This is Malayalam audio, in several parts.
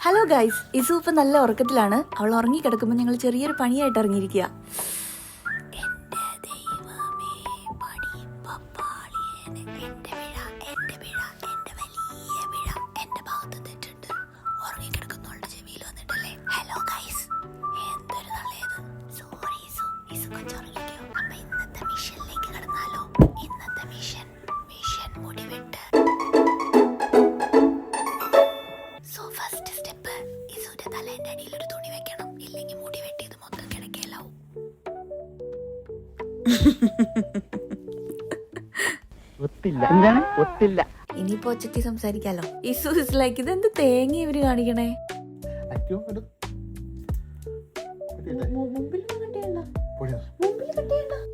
ഹലോ ഗൈസ്, ഇസു ഇപ്പം നല്ല ഉറക്കത്തിലാണ്. അവൾ ഉറങ്ങിക്കിടക്കുമ്പോൾ ഞങ്ങൾ ചെറിയൊരു പണിയായിട്ട് ഇറങ്ങിയിരിക്കുക. തലേന്റെ അടിയിൽ ഒരു തുണി വെക്കണം, ഇല്ലെങ്കിൽ മുടി വെട്ടിയത് മൊത്തം കിടക്കലാവും. ഇനിയിപ്പോ ഒച്ചത്തി സംസാരിക്കാലോ. ഇസു ഇസ് ലൈക്ക്, ഇതെന്ത് തേങ്ങ ഇവര് കാണിക്കണേ.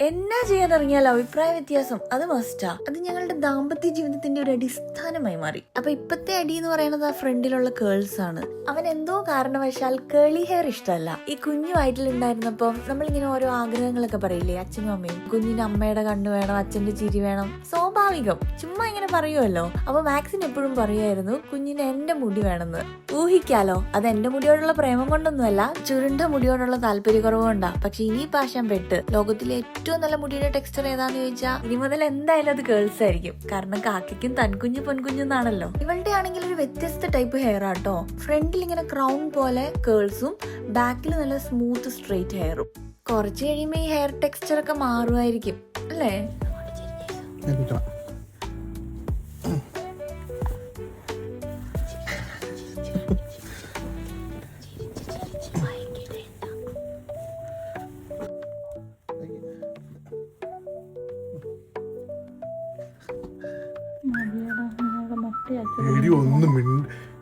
എന്നാ ചെയ്യാൻ ഇറങ്ങിയാലോ അഭിപ്രായ വ്യത്യാസം അത് മസ്റ്റാ. അത് ഞങ്ങളുടെ ദാമ്പത്യ ജീവിതത്തിന്റെ ഒരു അടിസ്ഥാനമായി മാറി. അപ്പൊ ഇപ്പത്തെ അടി എന്ന് പറയുന്നത് ആ ഫ്രണ്ടിലുള്ള കേൾസ് ആണ്. അവൻ എന്തോ കാരണവശാൽ കേളി ഹെയർ ഇഷ്ടമല്ല. ഈ കുഞ്ഞു വയറ്റിലുണ്ടായിരുന്നപ്പോ നമ്മളിങ്ങനെ ഓരോ ആഗ്രഹങ്ങളൊക്കെ പറയില്ലേ, അച്ഛനും അമ്മയും. കുഞ്ഞിന് അമ്മയുടെ കണ്ണ് വേണം, അച്ഛന്റെ ചിരി വേണം, സ്വാഭാവികം, ചുമ്മാ ഇങ്ങനെ പറയുമല്ലോ. അപ്പൊ മാക്സിൻ എപ്പോഴും പറയുമായിരുന്നു കുഞ്ഞിന് എന്റെ മുടി വേണമെന്ന്. ഊഹിക്കാലോ, അത് എന്റെ മുടിയോടുള്ള പ്രേമം കൊണ്ടൊന്നുമല്ല, ചുരുണ്ട മുടിയോടുള്ള താല്പര്യക്കുറവ് കൊണ്ടാ. പക്ഷെ ഇനി പാശം പെട്ട് ലോകത്തിലെ ഏറ്റവും നല്ല മുടിയുടെ ടെക്സ്ചർ ഏതാന്ന് ചോദിച്ചാൽ ഇനി മുതൽ എന്തായാലും അത് ഗേൾസ് ആയിരിക്കും. കാരണം കാക്കയ്ക്കും തൻകുഞ്ഞു പൊൻകുഞ്ഞെന്നാണല്ലോ. ഇവളുടെ ആണെങ്കിൽ ഒരു വ്യത്യസ്ത ടൈപ്പ് ഹെയർ ആട്ടോ. ഫ്രണ്ടിൽ ഇങ്ങനെ ക്രൗൺ പോലെ കേൾസും, ബാക്കിൽ നല്ല സ്മൂത്ത് സ്ട്രെയിറ്റ് ഹെയറും. കുറച്ച് കഴിയുമ്പോ ഈ ഹെയർ ടെക്സ്ചർ ഒക്കെ മാറുമായിരിക്കും അല്ലേ?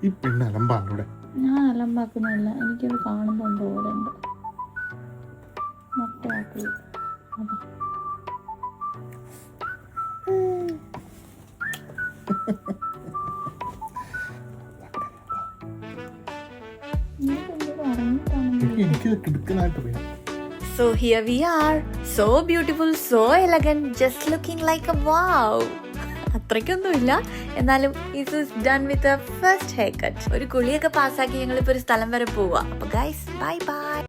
ഈ പെണ്ണ് അലമ്പാണ്. ഞാൻ അലമ്പാക്കുന്നില്ല, എനിക്കത് കാണുമ്പോൾ എന്തോ പോലെ ഉണ്ട്. മുട്ടയാക്കി So here we are, so beautiful, so elegant, just looking like a wow. അത്രയ്ക്കൊന്നുമില്ല, എന്നാലും ഇത് done with first hair cut. ഒരു കുളിയൊക്കെ പാസ്സാക്കി ഞങ്ങളിപ്പോൾ ഒരു സ്ഥലം വരെ പോവാ. അപ്പൊ ഗൈസ്, ബൈ ബൈ.